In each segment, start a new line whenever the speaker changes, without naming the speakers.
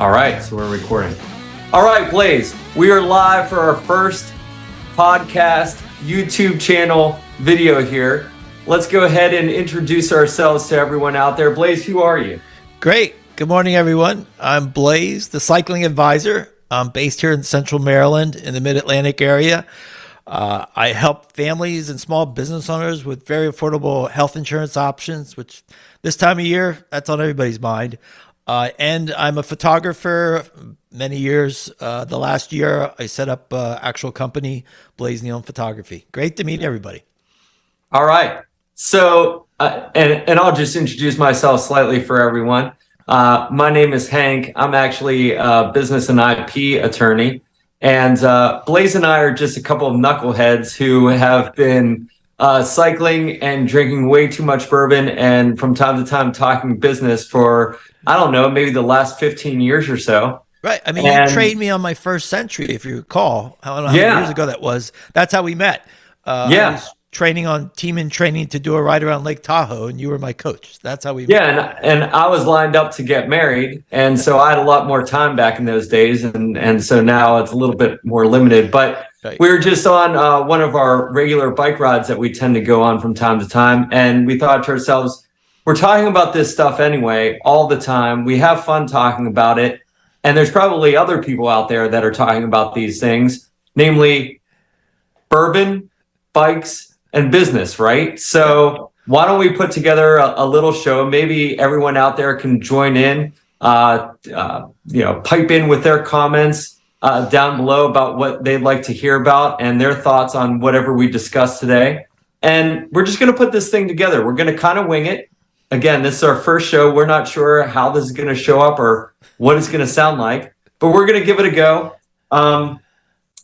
All right, so we're recording. All right, Blaise, we are live for our first podcast YouTube channel video here. Let's go ahead and introduce ourselves to everyone out there. Blaise, who are you?
Great. Good morning, everyone. I'm Blaise, the cycling advisor. I'm based here in Central Maryland in the Mid-Atlantic area. I help families and small business owners with very affordable health insurance options, which this time of year, that's on everybody's mind. And I'm a photographer many years. The last year, I set up an actual company, Blaise Neon Photography. Great to meet everybody.
All right. So, and I'll just introduce myself slightly for everyone. My name is Hank. I'm actually a business and IP attorney. And Blaise and I are just a couple of knuckleheads who have been cycling and drinking way too much bourbon and from time to time talking business for, I don't know, maybe the last 15 years or so.
Right. I mean, you trained me on my first century, if you recall. I don't know how many years ago that was. That's how we met. I was training on team in training to do a ride around Lake Tahoe, and you were my coach. That's how we met.
Yeah, and I was lined up to get married, and so I had a lot more time back in those days, and so now it's a little bit more limited. But we were just on one of our regular bike rides that we tend to go on from time to time, and we thought to ourselves, we're talking about this stuff anyway all the time. We have fun talking about it, and there's probably other people out there that are talking about these things, namely bourbon, bikes, and business, right? So why don't we put together a little show? Maybe everyone out there can join in, pipe in with their comments down below about what they'd like to hear about and their thoughts on whatever we discussed today. And we're just going to put this thing together. We're going to kind of wing it. Again, this is our first show. We're not sure how this is going to show up or what it's going to sound like, but we're going to give it a go.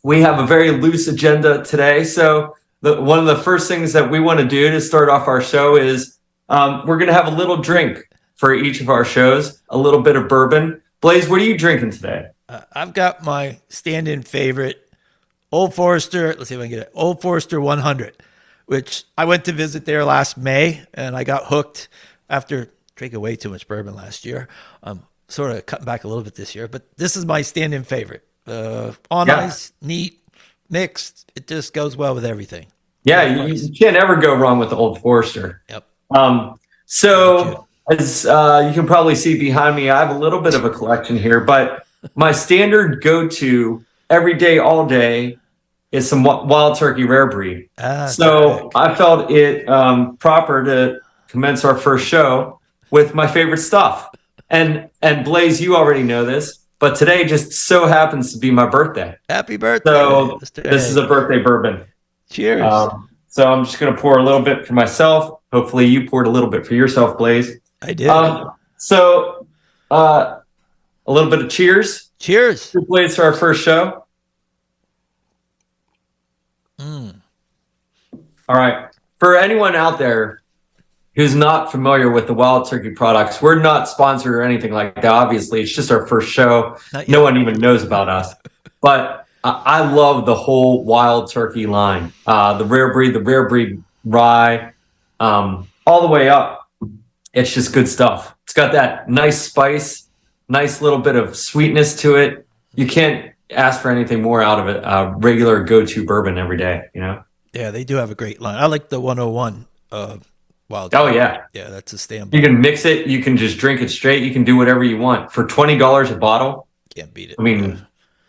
We have a very loose agenda today. So one of the first things that we want to do to start off our show is we're going to have a little drink for each of our shows, a little bit of bourbon. Blaise, what are you drinking today?
I've got my stand-in favorite, Old Forester. Let's see if I can get it. Old Forester 100, which I went to visit there last May, and I got hooked after drinking way too much bourbon last year. I'm sort of cutting back a little bit this year, but this is my stand-in favorite. Ice, neat, mixed. It just goes well with everything.
Yeah, you can't ever go wrong with the Old Forester.
Yep.
So as you can probably see behind me, I have a little bit of a collection here, but my standard go-to every day, all day is some Wild Turkey Rare Breed. So I felt it proper to commence our first show with my favorite stuff. And Blaise, you already know this, but today just so happens to be my birthday.
Happy birthday.
So this is a birthday bourbon.
Cheers.
So I'm just going to pour a little bit for myself. Hopefully you poured a little bit for yourself, Blaise.
I did.
So a little bit of cheers.
Cheers.
Blaise, for our first show. All right. For anyone out there who's not familiar with the Wild Turkey products, we're not sponsored or anything like that. Obviously, it's just our first show. No one even knows about us. But I love the whole Wild Turkey line. The rare breed rye, all the way up. It's just good stuff. It's got that nice spice, nice little bit of sweetness to it. You can't ask for anything more out of it. Regular go-to bourbon every day, you know?
Yeah, they do have a great line. I like the 101 Wild Turkey.
Oh, yeah.
Yeah, that's a standby.
You can mix it. You can just drink it straight. You can do whatever you want. For $20 a bottle,
can't beat it.
I mean,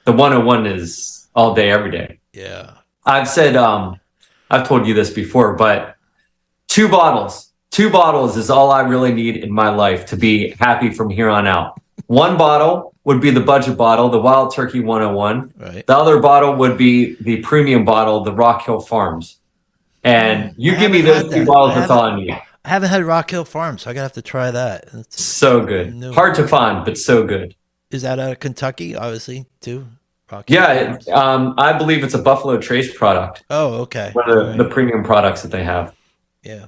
the 101 is all day, every day.
Yeah.
I've said, I've told you this before, but two bottles is all I really need in my life to be happy from here on out. One bottle would be the budget bottle, the Wild Turkey 101.
Right.
The other bottle would be the premium bottle, the Rock Hill Farms. And you give me those two bottles, that's all I need.
I haven't had Rock Hill Farms, so I gotta have to try that. It's
so good. Hard to find, but so good.
Is that out of Kentucky, obviously, too?
Yeah, I believe it's a Buffalo Trace product.
Oh, okay.
One of the premium products that they have.
Yeah.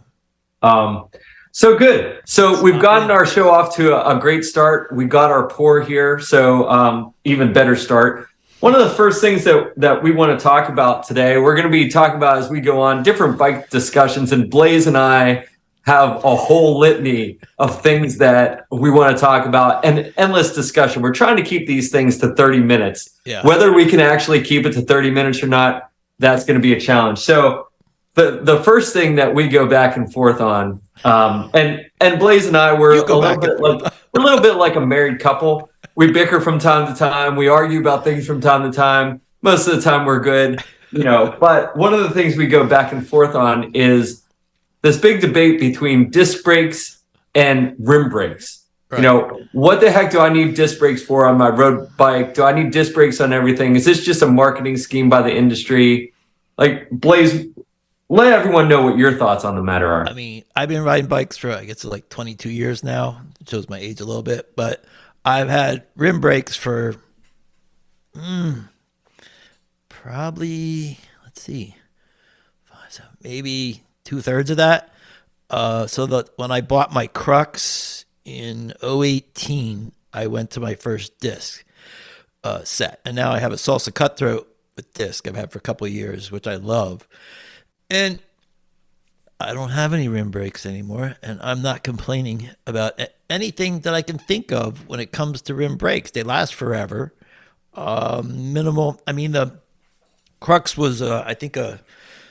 So good. So we've gotten our show off to a great start. We got our pour here, so even better start. One of the first things that we want to talk about today, we're going to be talking about as we go on different bike discussions, and Blaise and I have a whole litany of things that we want to talk about and endless discussion. We're trying to keep these things to 30 minutes.
Yeah.
Whether we can actually keep it to 30 minutes or not, that's going to be a challenge. So the first thing that we go back and forth on, and Blaise and I we're a little bit like a married couple. We bicker from time to time. We argue about things from time to time. Most of the time we're good, but one of the things we go back and forth on is this big debate between disc brakes and rim brakes. Right. What the heck do I need disc brakes for on my road bike? Do I need disc brakes on everything? Is this just a marketing scheme by the industry? Like, Blaise, let everyone know what your thoughts on the matter are.
I mean, I've been riding bikes for, I guess, like 22 years now. It shows my age a little bit, but I've had rim brakes for probably, let's see, maybe 2/3 of that. So that when I bought my Crux in 2018, I went to my first disc set, and now I have a Salsa Cutthroat with disc I've had for a couple of years, which I love. And I don't have any rim brakes anymore, and I'm not complaining about anything that I can think of when it comes to rim brakes. They last forever. Minimal. I mean, the Crux was, I think, a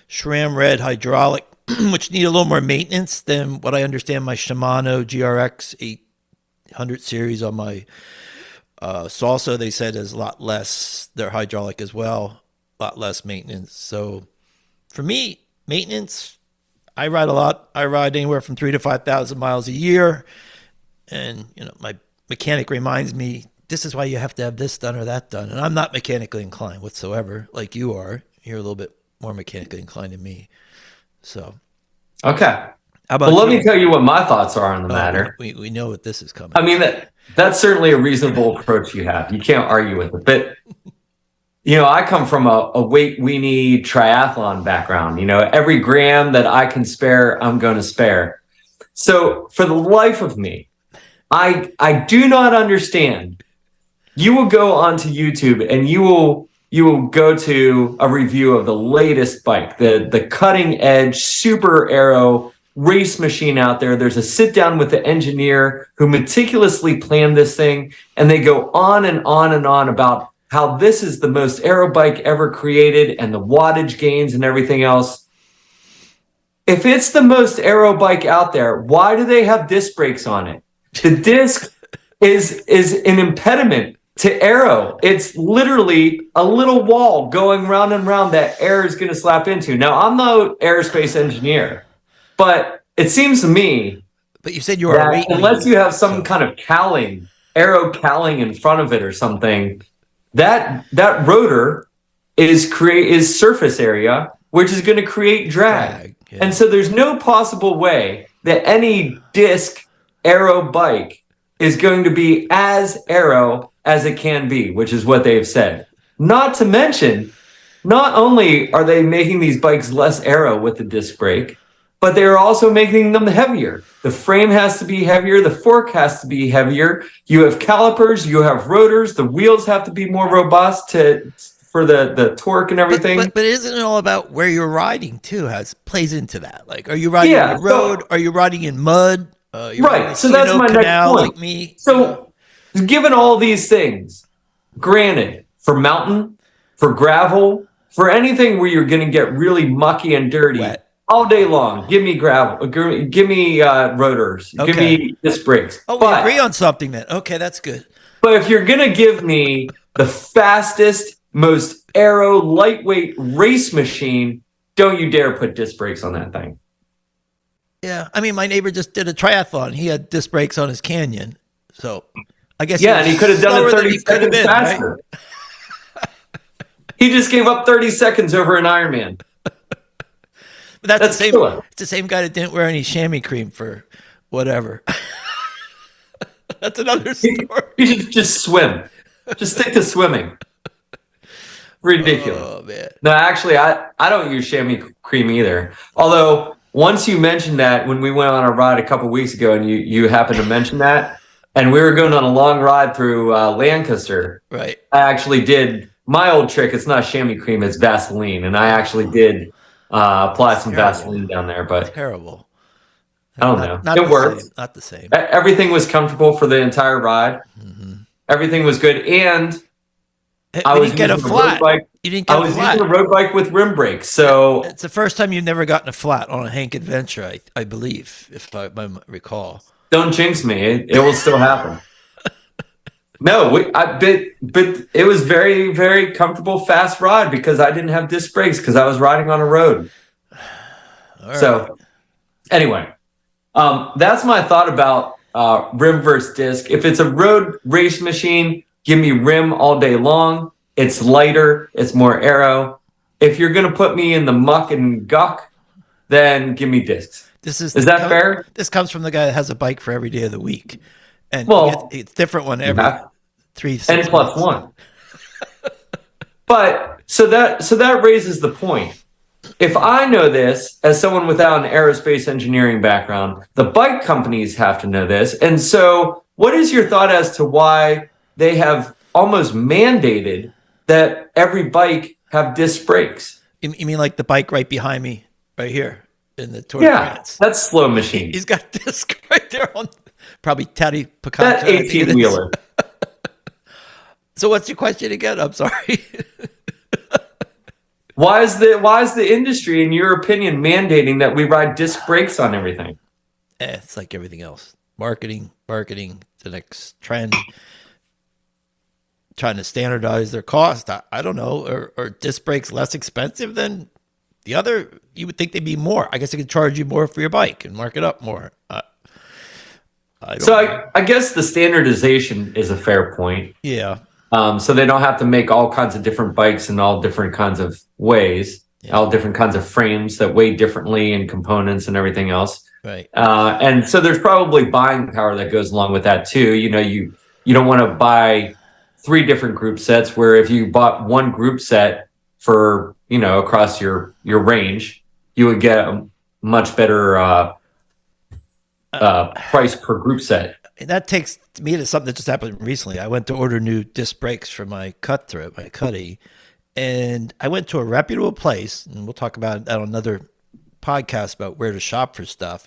SRAM red hydraulic, which need a little more maintenance than what I understand my Shimano GRX 800 series on my Salsa. They said is a lot less. They're hydraulic as well, a lot less maintenance. So for me, maintenance, I ride a lot. I ride anywhere from 3,000 to 5,000 miles a year. And, my mechanic reminds me, this is why you have to have this done or that done. And I'm not mechanically inclined whatsoever, like you are. You're a little bit more mechanically inclined than me. So.
Okay. How about let me tell you what my thoughts are on the matter.
We know what this is coming.
I mean, that's certainly a reasonable approach you have. You can't argue with it. But, I come from a weight weenie triathlon background. Every gram that I can spare, I'm going to spare. So for the life of me, I do not understand. You will go onto YouTube and you will go to a review of the latest bike, the cutting edge super aero race machine out there. There's a sit down with the engineer who meticulously planned this thing, and they go on and on and on about how this is the most aero bike ever created and the wattage gains and everything else. If it's the most aero bike out there, why do they have disc brakes on it? The disc is an impediment to aero. It's literally a little wall going round and round that air is going to slap into. Now, I'm no aerospace engineer, but it seems to me
but you said you are
unless you have some kind of cowling, aero cowling in front of it or something, that rotor is surface area, which is going to create drag. Yeah. And so there's no possible way that any disc aero bike is going to be as aero as it can be, which is what they've said. Not to mention, not only are they making these bikes less aero with the disc brake, but they're also making them heavier. The frame has to be heavier. The fork has to be heavier. You have calipers, you have rotors. The wheels have to be more robust for the torque and everything.
But isn't it all about where you're riding too? Plays into that. Like, are you riding on the road? Are you riding in mud?
Right. So that's my next point.
Like me.
So given all these things, granted, for mountain, for gravel, for anything where you're going to get really mucky and dirty, wet all day long, give me gravel, give me rotors, give me disc brakes.
Oh, we agree on something then. Okay, that's good.
But if you're going to give me the fastest, most aero, lightweight race machine, don't you dare put disc brakes on that thing.
Yeah, I mean, my neighbor just did a triathlon. He had disc brakes on his Canyon. So I guess
and he could have done it 30 seconds faster. Right? He just gave up 30 seconds over an Ironman.
But that's the same. Cool. It's the same guy that didn't wear any chamois cream for whatever. That's another story.
You should just swim. Just stick to swimming. Ridiculous.
Oh, man.
No, actually, I don't use chamois cream either. Although, once you mentioned that when we went on a ride a couple weeks ago and you happened to mention that, and we were going on a long ride through Lancaster,
right?
I actually did my old trick. It's not chamois cream, it's Vaseline. And I actually did apply some Vaseline down there. But
terrible.
I don't know.
Not
It
the
worked.
same. Not the same.
Everything was comfortable for the entire ride. Everything was good. And I was using a road bike.
You didn't get a flat.
Using a road bike with rim brakes. So
it's the first time you've never gotten a flat on a Hank adventure, I believe, if I recall.
Don't jinx me. It will still happen. No, but it was very, very comfortable, fast ride because I didn't have disc brakes because I was riding on a road. So anyway, that's my thought about rim versus disc. If it's a road race machine, give me rim all day long. It's lighter. It's more aero. If you're going to put me in the muck and guck, then give me discs. Is that fair?
This comes from the guy that has a bike for every day of the week. And it's different one every 3
N plus
months.
1. But so that raises the point. If I know this as someone without an aerospace engineering background, the bike companies have to know this. And so what is your thought as to why they have almost mandated that every bike have disc brakes?
You mean like the bike right behind me, right here in the Tour de France?
That's slow machine.
He's got disc right there on probably Taddy Picasso.
That 18-wheeler.
So what's your question again? I'm sorry.
Why is the industry, in your opinion, mandating that we ride disc brakes on everything?
It's like everything else. Marketing, the next trend. Trying to standardize their cost. I don't know. Are disc brakes less expensive than the other? You would think they'd be more. I guess they could charge you more for your bike and mark it up more. I guess the standardization is a fair point. Yeah.
So they don't have to make all kinds of different bikes in all different kinds of ways, all different kinds of frames that weigh differently and components and everything else.
Right.
And so there's probably buying power that goes along with that too. You don't want to buy 3 different group sets, where if you bought one group set for, across your range, you would get a much better price per group set.
And that takes me to something that just happened recently. I went to order new disc brakes for my Cuddy, and I went to a reputable place, and we'll talk about that on another podcast about where to shop for stuff.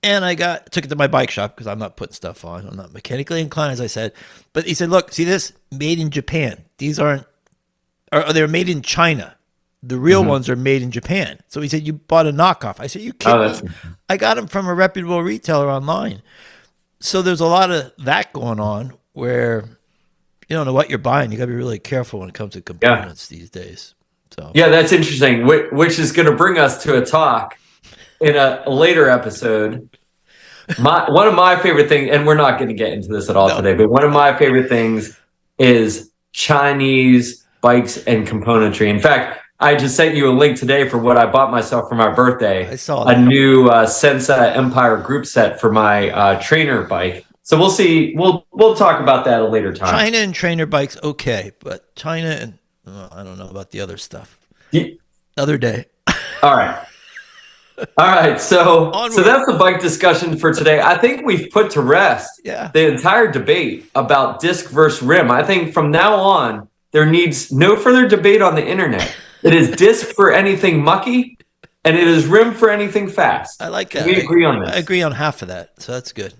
And I took it to my bike shop because I'm not putting stuff on. I'm not mechanically inclined, as I said. But he said, "Look, see this? Made in Japan. These they're made in China. The real ones are made in Japan." So he said, "You bought a knockoff." I said, "You kidding me? I got them from a reputable retailer online." So there's a lot of that going on where you don't know what you're buying. You got to be really careful when it comes to components these days. So
that's interesting, which is going to bring us to a talk in a later episode. One of my favorite things, and we're not going to get into this at all today, but one of my favorite things is Chinese bikes and componentry. In fact, I just sent you a link today for what I bought myself for my birthday.
I saw that.
A new Sensa Empire group set for my trainer bike. So we'll see. We'll talk about that at a later time.
China and trainer bikes, okay, but China and I don't know about the other stuff. Other day.
All right. So that's the bike discussion for today. I think we've put to rest the entire debate about disc versus rim. I think from now on, there needs no further debate on the internet. It is disc for anything mucky, and it is rim for anything fast.
I like that.
We agree on this.
I agree on half of that, so that's good.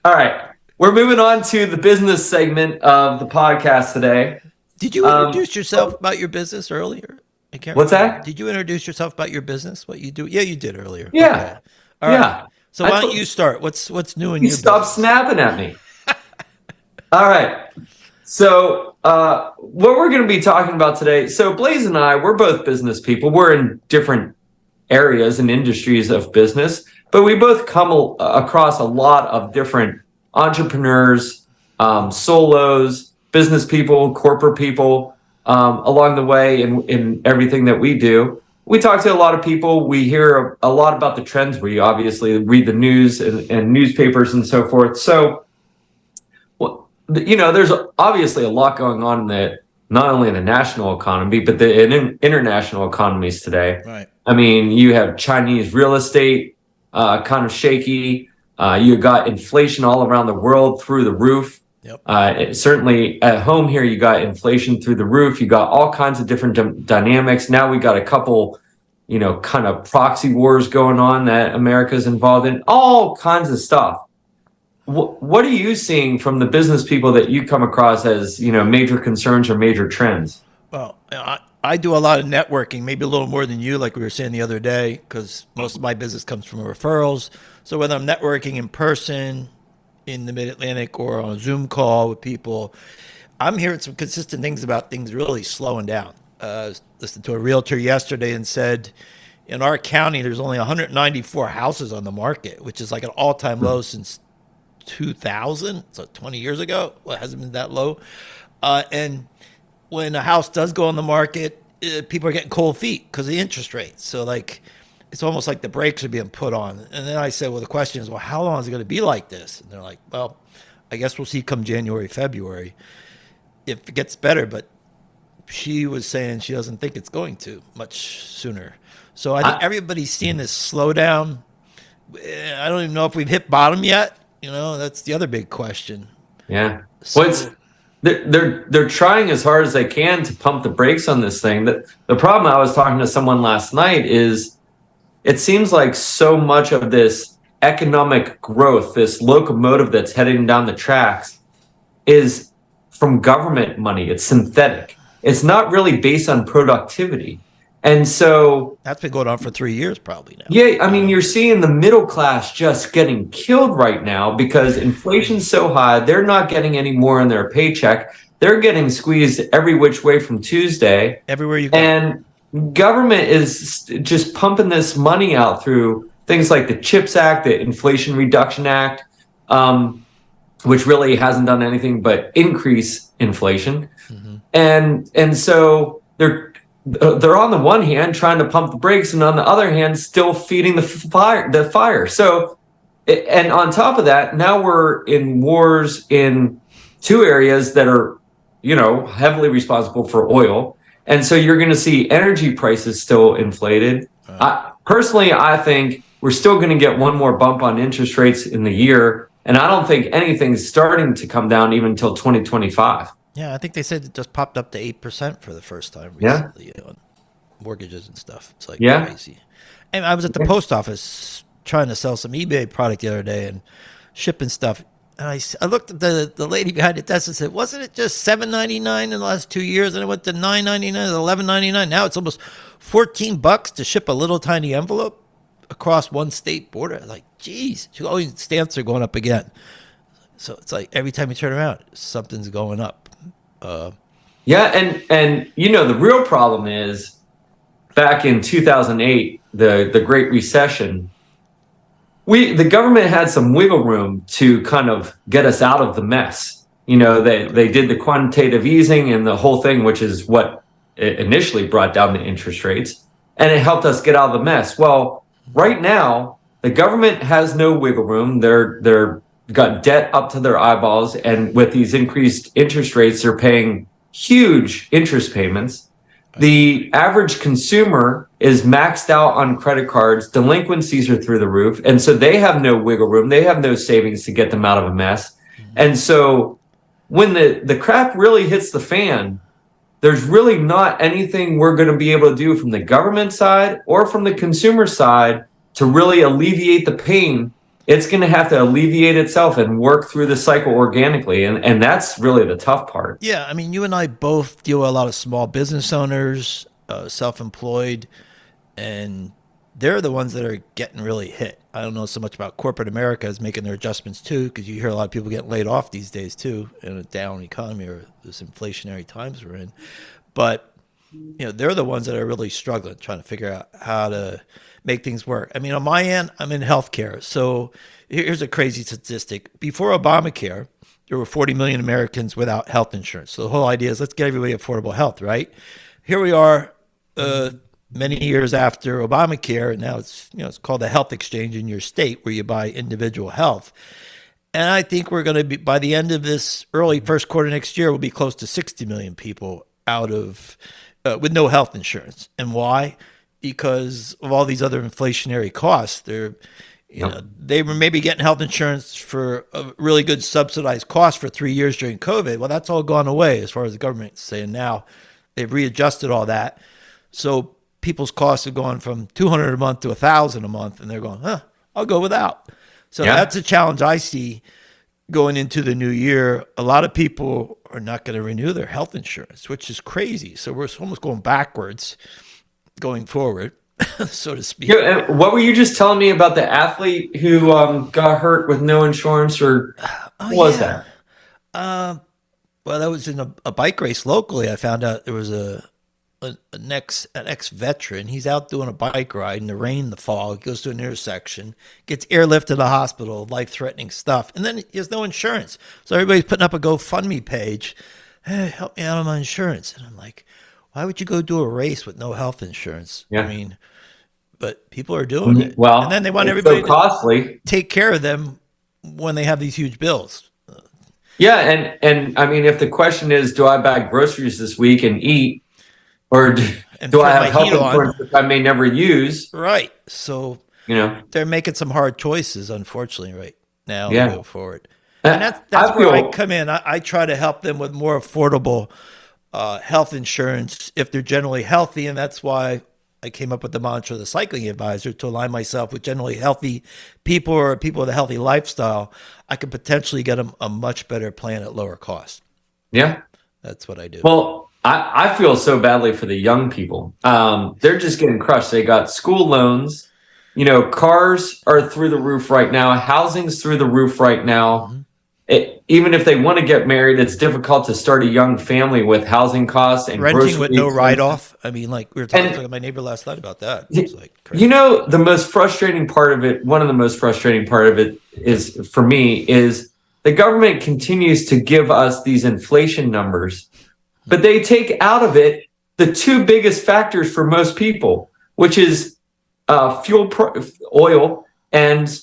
All right. We're moving on to the business segment of the podcast today.
Did you introduce yourself about your business earlier? I can't
What's
remember.
that?
Did you introduce yourself about your business? What you do? Yeah, you did earlier.
Yeah.
Okay. All right. So why don't you start? What's new in your
stop
business?
Snapping at me. All right. So what we're going to be talking about today. So Blaise and I, we're both business people. We're in different areas and industries of business, but we both come across a lot of different entrepreneurs, solos, business people, corporate people along the way in everything that we do. We talk to a lot of people. We hear a lot about the trends. We obviously read the news and newspapers and so forth. So, there's obviously a lot going on not only in the national economy, but the international economies today.
Right.
I mean, you have Chinese real estate kind of shaky. You got inflation all around the world through the roof. Yep. Certainly at home here, you got inflation through the roof. You got all kinds of different dynamics. Now we got a couple, kind of proxy wars going on that America's involved in, all kinds of stuff. What are you seeing from the business people that you come across as, major concerns or major trends?
Well, I do a lot of networking, maybe a little more than you, like we were saying the other day, because most of my business comes from referrals. So whether I'm networking in person in the Mid-Atlantic or on a Zoom call with people, I'm hearing some consistent things about things really slowing down. Listened to a realtor yesterday and said, in our county, there's only 194 houses on the market, which is like an all-time low since 2000, so 20 years ago. Well, it hasn't been that low. And when a house does go on the market, people are getting cold feet because of the interest rates. So like, it's almost like the brakes are being put on. And then I said, well, the question is, well, how long is it going to be like this? And they're like, well, I guess we'll see come January, February if it gets better. But she was saying she doesn't think it's going to much sooner. So I think everybody's seeing this slowdown. I don't even know if we've hit bottom yet. That's the other big question.
Yeah.
So,
They're trying as hard as they can to pump the brakes on this thing. The problem, I was talking to someone last night, is it seems like so much of this economic growth, this locomotive that's heading down the tracks, is from government money. It's synthetic. It's not really based on productivity. And so
that's been going on for 3 years probably now.
Yeah, I mean, you're seeing the middle class just getting killed right now because inflation's so high. They're not getting any more in their paycheck. They're getting squeezed every which way from Tuesday.
Everywhere you go.
And government is just pumping this money out through things like the CHIPS Act, the Inflation Reduction Act, which really hasn't done anything but increase inflation. Mm-hmm. And so they're on the one hand trying to pump the brakes, and on the other hand still feeding the fire. So, and on top of that, now we're in wars in two areas that are, heavily responsible for oil. And so you're going to see energy prices still inflated. Personally, I think we're still going to get one more bump on interest rates in the year. And I don't think anything's starting to come down even until 2025.
Yeah, I think they said it just popped up to 8% for the first time recently on mortgages and stuff. It's like crazy. And I was at the post office trying to sell some eBay product the other day and shipping stuff. And I looked at the lady behind the desk and said, wasn't it just $7.99 in the last 2 years? And it went to $9.99 to $11.99. Now it's almost $14 to ship a little tiny envelope across one state border. Like, geez, always stamps are going up again. So it's like every time you turn around, something's going up.
And the real problem is back in 2008, the Great Recession, the government had some wiggle room to kind of get us out of the mess. They did the quantitative easing and the whole thing, which is what initially brought down the interest rates, and it helped us get out of the mess. Well, right now, the government has no wiggle room. They're got debt up to their eyeballs, and with these increased interest rates, they're paying huge interest payments. The average consumer is maxed out on credit cards. Delinquencies are through the roof, and so they have no wiggle room. They have no savings to get them out of a mess. Mm-hmm. And so when the crap really hits the fan, there's really not anything we're going to be able to do from the government side or from the consumer side to really alleviate the pain. It's going to have to alleviate itself and work through the cycle organically. And that's really the tough part.
Yeah. I mean, you and I both deal with a lot of small business owners, self-employed, and they're the ones that are getting really hit. I don't know so much about corporate America is making their adjustments too, because you hear a lot of people getting laid off these days too in a down economy or this inflationary times we're in. But, they're the ones that are really struggling, trying to figure out how to make things work. I mean, on my end, I'm in healthcare. So here's a crazy statistic. Before Obamacare, there were 40 million Americans without health insurance. So the whole idea is let's get everybody affordable health, right? Here we are many years after Obamacare, and now it's called a health exchange in your state where you buy individual health. And I think we're going to be, by the end of this early first quarter next year, we'll be close to 60 million people out of with no health insurance. And why? Because of all these other inflationary costs. They were maybe getting health insurance for a really good subsidized cost for 3 years during COVID. Well, that's all gone away as far as the government's saying now. They've readjusted all that. So people's costs have gone from $200 a month to $1,000 a month, and they're going, I'll go without. So that's a challenge I see going into the new year. A lot of people are not going to renew their health insurance, which is crazy. So we're almost going backwards going forward, so to speak.
Yeah, what were you just telling me about the athlete who got hurt with no insurance, or what was that?
Well, that was in a bike race locally. I found out there was an ex-veteran. He's out doing a bike ride in the rain, the fog, goes to an intersection, gets airlifted to the hospital, life-threatening stuff, and then he has no insurance. So everybody's putting up a GoFundMe page. Hey, help me out on my insurance. And I'm like, why would you go do a race with no health insurance?
Yeah.
I mean, but people are doing it.
Well,
and then they want everybody
to
take care of them when they have these huge bills.
Yeah, and I mean, if the question is, do I buy groceries this week and eat, or do I have health insurance which I may never use?
Right. So, they're making some hard choices, unfortunately, right now to go forward. And that's where I come in. I try to help them with more affordable health insurance if they're generally healthy. And that's why I came up with the mantra, the cycling advisor, to align myself with generally healthy people or people with a healthy lifestyle. I could potentially get them a much better plan at lower cost.
Yeah.
That's what I do.
Well, I feel so badly for the young people. They're just getting crushed. They got school loans. Cars are through the roof right now. Housing's through the roof right now. Mm-hmm. Even if they want to get married, it's difficult to start a young family with housing costs and
renting with no write-off. I mean, like we were talking to my neighbor last night about that. It's like crazy.
The most frustrating part of it, one of the most frustrating part of it is, for me, is the government continues to give us these inflation numbers, but they take out of it the two biggest factors for most people, which is oil and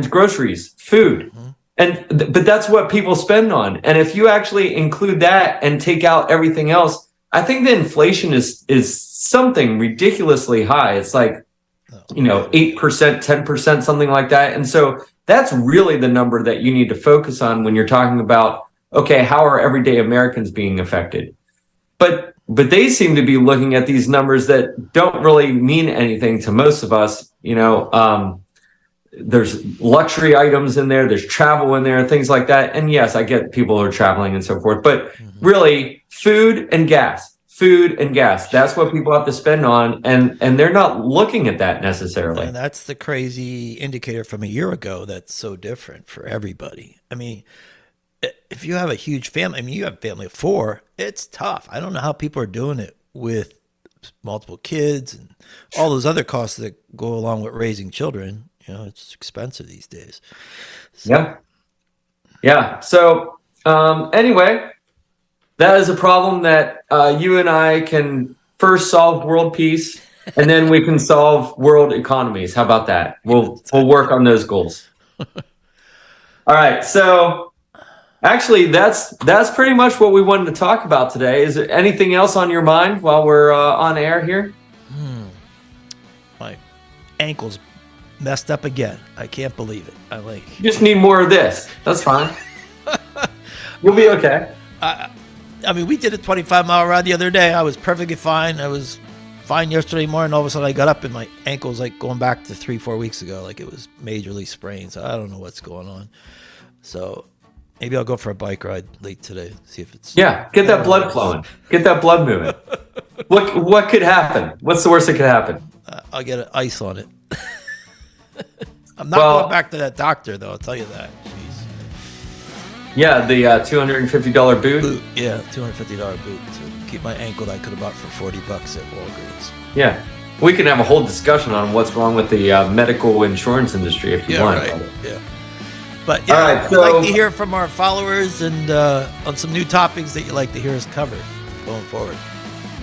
groceries, food. Mm-hmm. But that's what people spend on. And if you actually include that and take out everything else, I think the inflation is something ridiculously high. It's like, 8%, 10%, something like that. And so that's really the number that you need to focus on when you're talking about, okay, how are everyday Americans being affected? But they seem to be looking at these numbers that don't really mean anything to most of us. There's luxury items in there, there's travel in there, things like that. And yes, I get people are traveling and so forth, but really food and gas, that's what people have to spend on. And they're not looking at that necessarily.
And that's the crazy indicator from a year ago. That's so different for everybody. I mean, if you have a huge family, you have a family of 4, it's tough. I don't know how people are doing it with multiple kids and all those other costs that go along with raising children. It's expensive these days. So. Yeah. So anyway, that is a problem that you and I can first solve world peace, and then we can solve world economies. How about that? We'll work on those goals. All right. So actually, that's pretty much what we wanted to talk about today. Is there anything else on your mind while we're on air here? My ankles messed up again. I can't believe it.
You just need more of this. That's fine. You'll be okay.
We did a 25-mile ride the other day. I was perfectly fine. I was fine yesterday morning. All of a sudden I got up and my ankle's like going back to 3-4 weeks ago. Like it was majorly sprained. So I don't know what's going on. So maybe I'll go for a bike ride late today. See if it's...
Yeah, get that blood flowing. Get that blood moving. What could happen? What's the worst that could happen?
I'll get ice on it. I'm not going back to that doctor, though. I'll tell you that. Jeez.
Yeah, the $250 boot.
Yeah, $250 boot to keep my ankle that I could have bought for $40 at Walgreens.
Yeah, we can have a whole discussion on what's wrong with the medical insurance industry if you want.
Right. Yeah. But yeah, all right, so, I'd like to hear from our followers and on some new topics that you'd like to hear us cover going forward.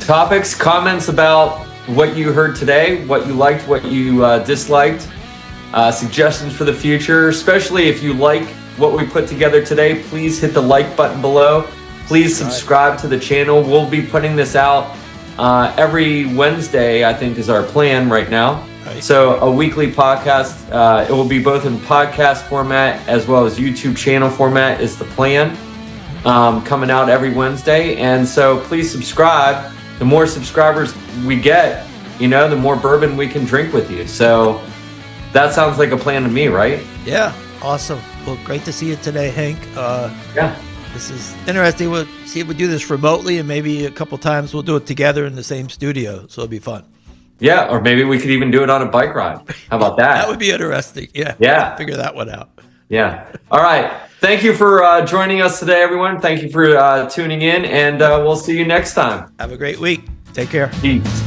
Topics, comments about what you heard today, what you liked, what you disliked. Suggestions for the future, especially if you like what we put together today, please hit the like button below. Please subscribe to the channel. We'll be putting this out every Wednesday, I think is our plan right now. Right. So a weekly podcast. It will be both in podcast format as well as YouTube channel format is the plan. Coming out every Wednesday. And so please subscribe. the more subscribers we get, you know, the more bourbon we can drink with you. So that sounds like a plan to me, right?
Yeah, awesome. Well, great to see you today, Hank.
Yeah.
This is interesting. We'll see if we do this remotely, and maybe a couple times we'll do it together in the same studio. So it'll be fun.
Yeah, or maybe we could even do it on a bike ride. How about that?
That would be interesting. Yeah.
Yeah.
Figure that one out.
Yeah. All right. Thank you for joining us today, everyone. Thank you for tuning in, and we'll see you next time.
Have a great week. Take care.
Peace.